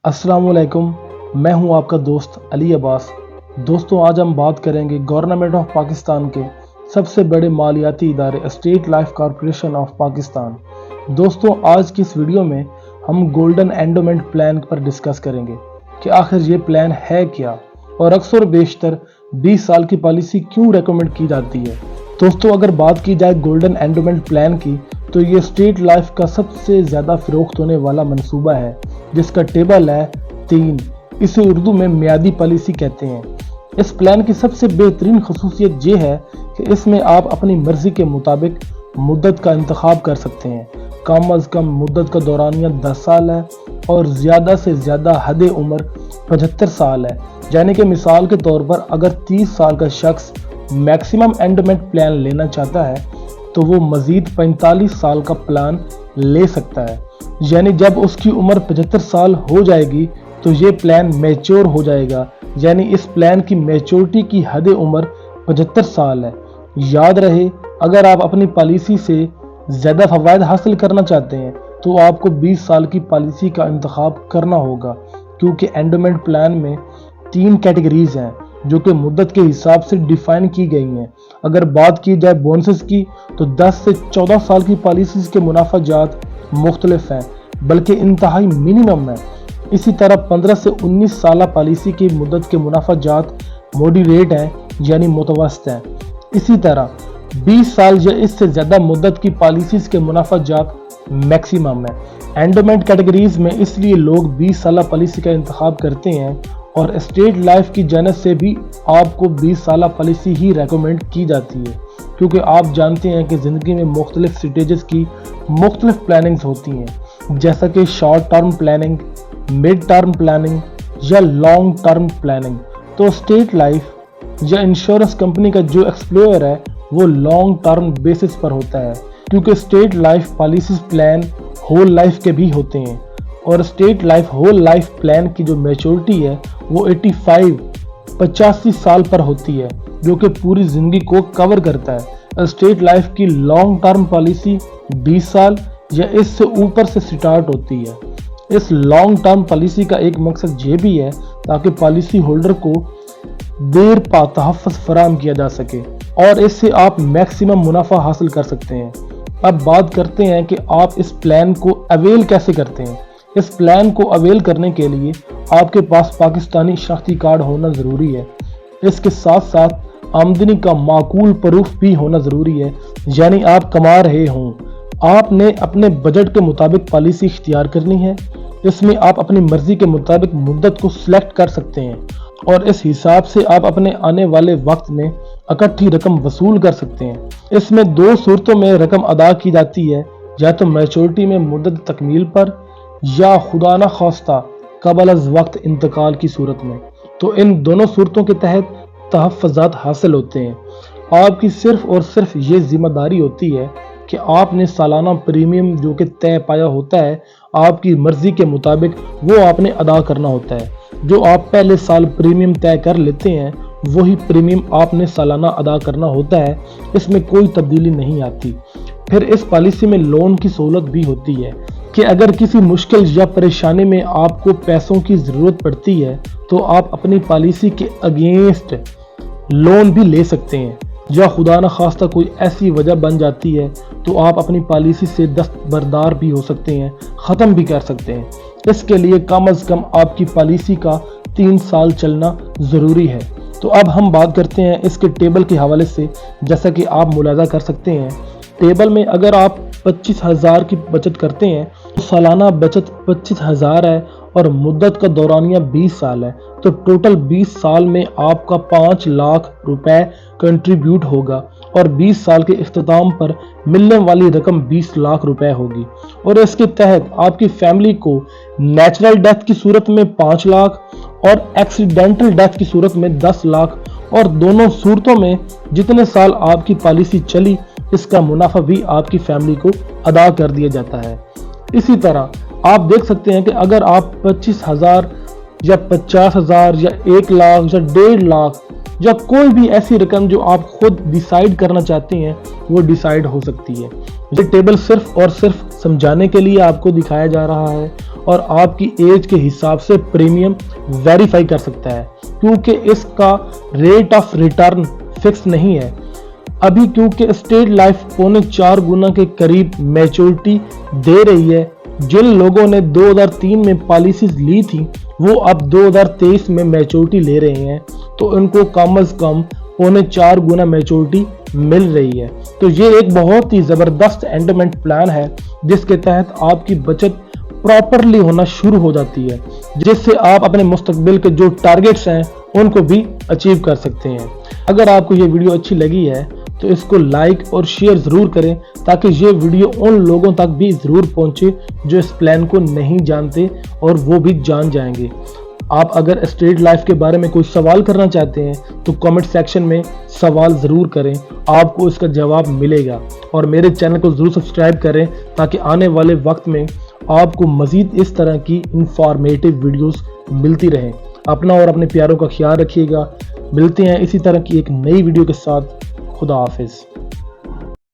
अस्सलाम वालेकुम, मैं हूं आपका दोस्त अली अब्बास। दोस्तों, आज हम बात करेंगे गवर्नमेंट ऑफ पाकिस्तान के सबसे बड़े मालियाती इदारे state life corporation of Pakistan. दोस्तों, आज की इस वीडियो में हम गोल्डन एंडोमेंट प्लान पर डिस्कस करेंगे कि आखिर ये प्लान है क्या और अक्सर बेशतर 20 साल की पॉलिसी क्यों रेकमेंड की जाती है। दोस्तों, अगर बात की जाए गोल्डन एंडोमेंट प्लान की तो ये स्टेट लाइफ का सबसे ज़्यादा फ़रोख्त होने वाला मंसूबा है, जिसका टेबल है 3। इसे उर्दू में मियादी पॉलिसी कहते हैं। इस प्लान की सबसे बेहतरीन खसूसियत ये है कि इसमें आप अपनी मर्ज़ी के मुताबिक मुद्दत का इंतखाब कर सकते हैं। कम अज़ कम मुद्दत का दौरानिया 10 साल है और ज़्यादा से ज़्यादा हद उम्र 75 साल है। यानी कि मिसाल के तौर पर अगर 30 साल का शख्स मैक्सिमम एंडोमेंट प्लान लेना चाहता है तो वो मज़ीद 45 साल का प्लान ले सकता है। यानी जब उसकी उम्र 75 साल हो जाएगी तो ये प्लान मैच्योर हो जाएगा। यानी इस प्लान की मैच्योरिटी की हद उम्र 75 साल है। याद रहे, अगर आप अपनी पॉलिसी से ज़्यादा फ़वाइद हासिल करना चाहते हैं तो आपको 20 साल की पॉलिसी का इंतखाब करना होगा, क्योंकि एंडोमेंट प्लान में 3 कैटेगरीज हैं जो कि मुद्दत के हिसाब से डिफाइन की गई हैं। अगर बात की जाए बोनसेस की तो 10 से 14 साल की पॉलिसीज़ के मुनाफा जात मुख्तलिफ हैं, बल्कि इंतहाई मिनिमम है। इसी तरह 15 से 19 साल पॉलिसी की मुद्दत के मुनाफा जात मॉडरेट हैं, यानी मुतवसत हैं। इसी तरह 20 साल या इससे ज़्यादा मुद्दत की पॉलिसीज़ के मुनाफा जात मैक्सिमम है। एंडोमेंट कैटेगरीज में इसलिए लोग 20 साल पॉलिसी का इंतखाब करते हैं और स्टेट लाइफ की जानिब से भी आपको 20 साल पॉलिसी ही रेकमेंड की जाती है, क्योंकि आप जानते हैं कि ज़िंदगी में मुख्तलिफ स्टेजेस की मुख्तलिफ प्लानिंग्स होती हैं, जैसा कि short term planning, mid term planning या लॉन्ग टर्म प्लानिंग। तो स्टेट लाइफ या इंश्योरेंस कंपनी का जो एक्सप्लोयर है वो लॉन्ग टर्म बेसिस पर होता है, क्योंकि State Life policies plan whole life के भी होते हैं और State Life whole life plan की जो मैच्योरिटी है वो 85 साल पर होती है, जो कि पूरी ज़िंदगी को कवर करता है। स्टेट लाइफ की लॉन्ग टर्म पॉलिसी 20 साल या इससे ऊपर से स्टार्ट होती है। इस लॉन्ग टर्म पॉलिसी का एक मकसद ये भी है ताकि पॉलिसी होल्डर को देर पा तहफ़्फ़ुज़ फराहम किया जा सके और इससे आप मैक्सिमम मुनाफा हासिल कर सकते हैं। अब बात करते हैं कि आप इस प्लान को अवेल कैसे करते हैं। इस प्लान को अवेल करने के लिए आपके पास पाकिस्तानी शनाख्ती कार्ड होना ज़रूरी है। इसके साथ साथ आमदनी का माकूल प्रूफ भी होना ज़रूरी है, यानी आप कमा रहे हों। आपने अपने बजट के मुताबिक पॉलिसी इख्तियार करनी है। इसमें आप अपनी मर्ज़ी के मुताबिक मुद्दत को सिलेक्ट कर सकते हैं और इस हिसाब से आप अपने आने वाले वक्त में इकट्ठी रकम वसूल कर सकते हैं। इसमें 2 सूरतों में रकम अदा की जाती है, या तो मैच्योरिटी में मुद्दत तकमील पर या खुदा न खास्ता कबल अज़ वक्त इंतकाल की सूरत में। तो इन दोनों सूरतों के तहत तहफ़्फ़ुज़ात हासिल होते हैं। आपकी सिर्फ और सिर्फ ये जिम्मेदारी होती है कि आपने सालाना प्रीमियम जो कि तय पाया होता है आपकी मर्ज़ी के मुताबिक वो आपने अदा करना होता है। जो आप पहले साल प्रीमियम तय कर लेते हैं वही प्रीमियम आपने सालाना अदा करना होता है, इसमें कोई तब्दीली नहीं आती। फिर इस पॉलिसी में लोन की सहूलत भी होती है कि अगर किसी मुश्किल या परेशानी में आपको पैसों की ज़रूरत पड़ती है तो आप अपनी पॉलिसी के अगेंस्ट लोन भी ले सकते हैं, या खुदा न खास्ता कोई ऐसी वजह बन जाती है तो आप अपनी पॉलिसी से दस्तबरदार भी हो सकते हैं, ख़त्म भी कर सकते हैं। इसके लिए कम अज़ कम आपकी पॉलिसी का 3 साल चलना ज़रूरी है। तो अब हम बात करते हैं इसके टेबल के हवाले से। जैसा कि आप मुलाज़ा कर सकते हैं, टेबल में अगर आप 25,000 की बचत करते हैं तो सालाना बचत 25,000 है और मुद्दत का दौरानिया 20 साल है, तो टोटल 20 साल में आपका 5 लाख रुपए कंट्रीब्यूट होगा और 20 साल के इख्तिताम पर मिलने वाली रकम 20 लाख रुपए होगी। और इसके तहत आपकी फैमिली को नेचुरल डेथ की सूरत में 5 लाख और एक्सीडेंटल डेथ की सूरत में 10 लाख, और दोनों सूरतों में जितने साल आपकी पॉलिसी चली इसका मुनाफा भी आपकी फैमिली को अदा कर दिया जाता है। इसी तरह आप देख सकते हैं कि अगर आप 25,000 या 50,000 या 1 लाख या 1.5 लाख या कोई भी ऐसी रकम जो आप खुद डिसाइड करना चाहते हैं वो डिसाइड हो सकती है। ये टेबल सिर्फ और सिर्फ समझाने के लिए आपको दिखाया जा रहा है और आपकी एज के हिसाब से प्रीमियम वेरीफाई कर सकता है, क्योंकि इसका रेट ऑफ रिटर्न फिक्स नहीं है अभी, क्योंकि स्टेट लाइफ 4.25 गुना के करीब मैच्योरिटी दे रही है। जिन लोगों ने 2003 में पॉलिसीज ली थी वो अब 2023 में मैच्योरिटी ले रहे हैं, तो उनको कम से कम 4.25 गुना मैच्योरिटी मिल रही है। तो ये एक बहुत ही ज़बरदस्त एंडोमेंट प्लान है जिसके तहत आपकी बचत प्रॉपरली होना शुरू हो जाती है, जिससे आप अपने मुस्तकबिल के जो टारगेट्स हैं उनको भी अचीव कर सकते हैं। अगर आपको ये वीडियो अच्छी लगी है तो इसको लाइक और शेयर ज़रूर करें, ताकि ये वीडियो उन लोगों तक भी ज़रूर पहुंचे जो इस प्लान को नहीं जानते और वो भी जान जाएंगे। आप अगर स्टेट लाइफ के बारे में कोई सवाल करना चाहते हैं तो कमेंट सेक्शन में सवाल ज़रूर करें, आपको इसका जवाब मिलेगा। और मेरे चैनल को ज़रूर सब्सक्राइब करें ताकि आने वाले वक्त में आपको मज़ीद इस तरह की इंफॉर्मेटिव वीडियोस मिलती रहें। अपना और अपने प्यारों का ख्याल रखिएगा। मिलते हैं इसी तरह की एक नई वीडियो के साथ। खुदा हाफिज़।